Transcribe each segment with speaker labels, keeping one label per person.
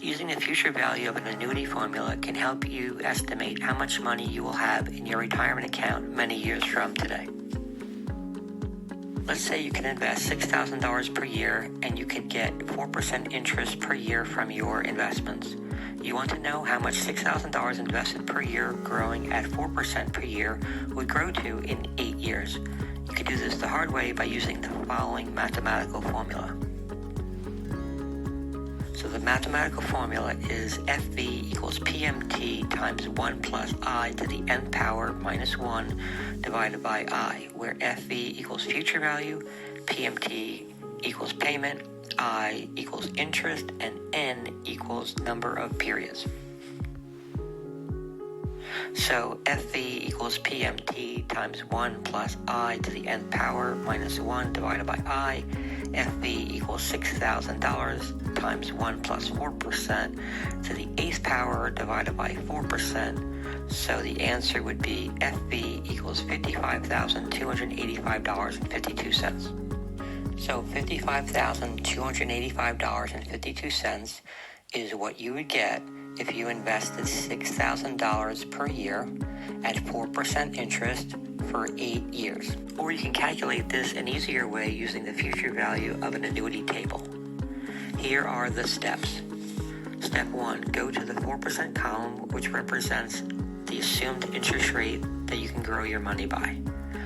Speaker 1: Using the future value of an annuity formula can help you estimate how much money you will have in your retirement account many years from today. Let's say you can invest $6,000 per year and you can get 4% interest per year from your investments. You want to know how much $6,000 invested per year growing at 4% per year would grow to in 8 years. You can do this the hard way by using the following mathematical formula. So the mathematical formula is FV equals PMT times 1 plus I to the nth power minus 1 divided by I, where FV equals future value, PMT equals payment, I equals interest, and N equals number of periods. So FV equals PMT times 1 plus I to the nth power minus 1 divided by I. FV equals $6,000 times 1 plus 4% to the 8th power divided by 4%. So the answer would be FV equals $55,285.52. So $55,285.52 is what you would get if you invested $6,000 per year at 4% interest for 8 years. Or you can calculate this an easier way using the future value of an annuity table. Here are the steps. Step 1, go to the 4% column, which represents the assumed interest rate that you can grow your money by.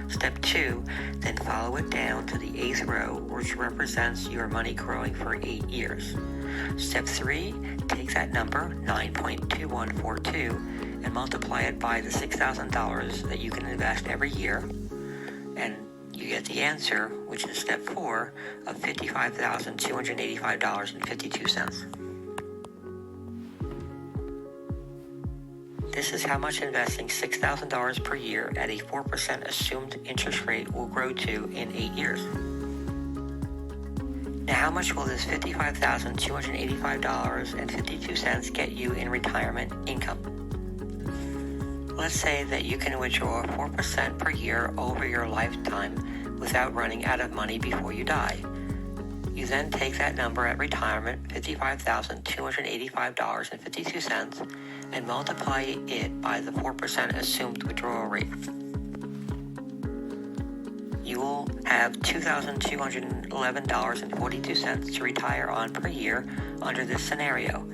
Speaker 1: Step 2, then follow it down to the 8th row, which represents your money growing for 8 years. Step 3, take that number, 9.2142, and multiply it by the $6,000 that you can invest every year, and you get the answer, which is step 4, of $55,285.52. This is how much investing $6,000 per year at a 4% assumed interest rate will grow to in 8 years. Now, how much will this $55,285.52 get you in retirement income? Let's say that you can withdraw 4% per year over your lifetime without running out of money before you die. You then take that number at retirement, $55,285.52, and multiply it by the 4% assumed withdrawal rate. You will have $2,211.42 to retire on per year under this scenario.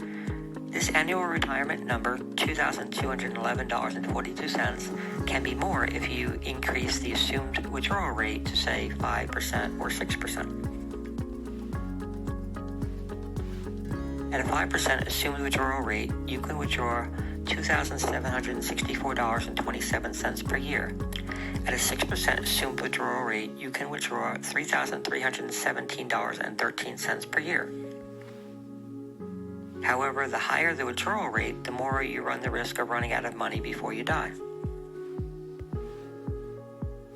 Speaker 1: This annual retirement number, $2,211.42, can be more if you increase the assumed withdrawal rate to, say, 5% or 6%. At a 5% assumed withdrawal rate, you can withdraw $2,764.27 per year. At a 6% assumed withdrawal rate, you can withdraw $3,317.13 per year. However, the higher the withdrawal rate, the more you run the risk of running out of money before you die.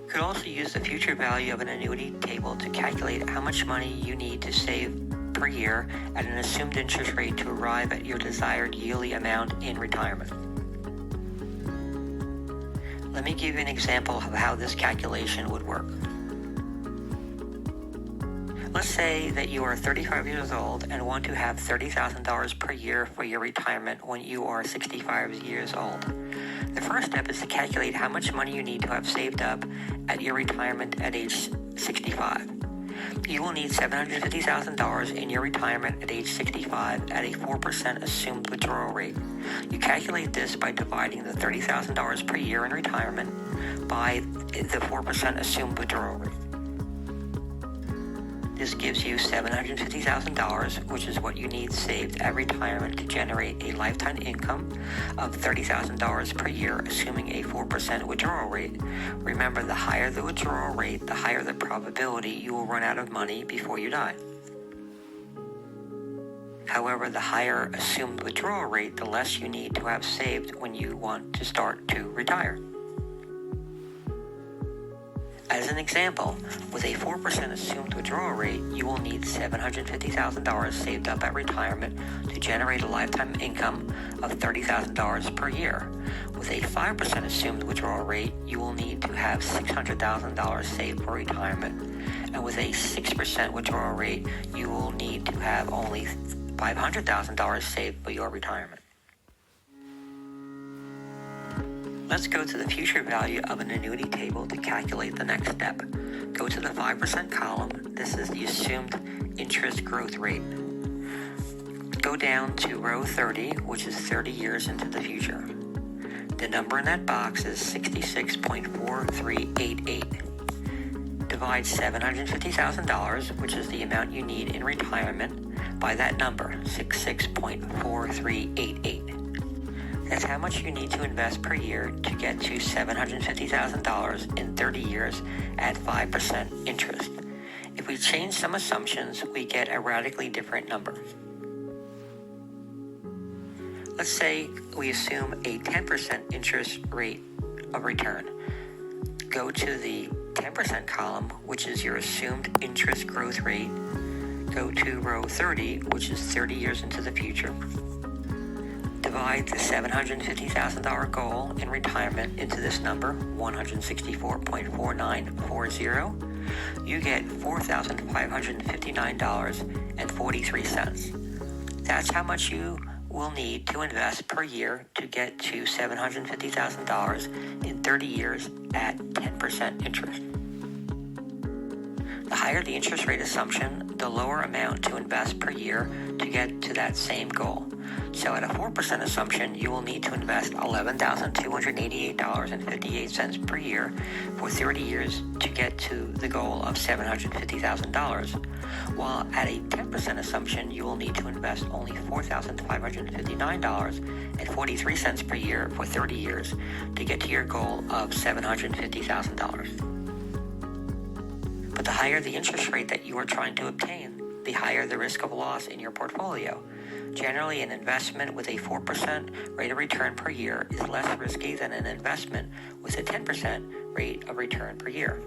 Speaker 1: You could also use the future value of an annuity table to calculate how much money you need to save per year at an assumed interest rate to arrive at your desired yearly amount in retirement. Let me give you an example of how this calculation would work. Let's say that you are 35 years old and want to have $30,000 per year for your retirement when you are 65 years old. The first step is to calculate how much money you need to have saved up at your retirement at age 65. You will need $750,000 in your retirement at age 65 at a 4% assumed withdrawal rate. You calculate this by dividing the $30,000 per year in retirement by the 4% assumed withdrawal rate. This gives you $750,000, which is what you need saved at retirement to generate a lifetime income of $30,000 per year, assuming a 4% withdrawal rate. Remember, the higher the withdrawal rate, the higher the probability you will run out of money before you die. However, the higher assumed withdrawal rate, the less you need to have saved when you want to start to retire. As an example, with a 4% assumed withdrawal rate, you will need $750,000 saved up at retirement to generate a lifetime income of $30,000 per year. With a 5% assumed withdrawal rate, you will need to have $600,000 saved for retirement. And with a 6% withdrawal rate, you will need to have only $500,000 saved by your retirement. Let's go to the future value of an annuity table to calculate the next step. Go to the 5% column. This is the assumed interest growth rate. Go down to row 30, which is 30 years into the future. The number in that box is 66.4388. Divide $750,000, which is the amount you need in retirement, by that number, 66.4388. That's how much you need to invest per year to get to $750,000 in 30 years at 5% interest. If we change some assumptions, we get a radically different number. Let's say we assume a 10% interest rate of return. Go to the 10% column, which is your assumed interest growth rate. Go to row 30, which is 30 years into the future. Divide the $750,000 goal in retirement into this number, 164.4940. You get $4,559.43. That's how much you will need to invest per year to get to $750,000 in 30 years at 10% interest. The higher the interest rate assumption, the lower amount to invest per year to get to that same goal. So at a 4% assumption, you will need to invest $11,288.58 per year for 30 years to get to the goal of $750,000. While at a 10% assumption, you will need to invest only $4,559.43 per year for 30 years to get to your goal of $750,000. But the higher the interest rate that you are trying to obtain, the higher the risk of loss in your portfolio. Generally, an investment with a 4% rate of return per year is less risky than an investment with a 10% rate of return per year.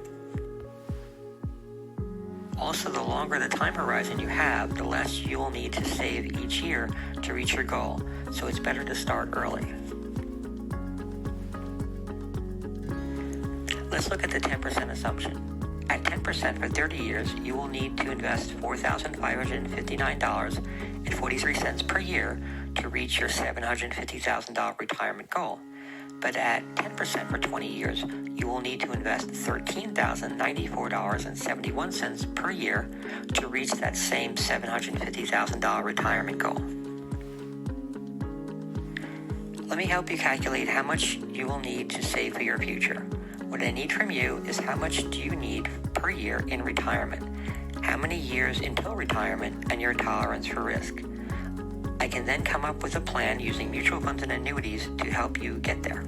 Speaker 1: Also, the longer the time horizon you have, the less you will need to save each year to reach your goal, so it's better to start early. Let's look at the 10% assumption. At 10% for 30 years, you will need to invest $4,559.43 per year to reach your $750,000 retirement goal. But at 10% for 20 years, you will need to invest $13,094.71 per year to reach that same $750,000 retirement goal. Let me help you calculate how much you will need to save for your future. What I need from you is how much do you need per year in retirement, how many years until retirement, and your tolerance for risk. I can then come up with a plan using mutual funds and annuities to help you get there.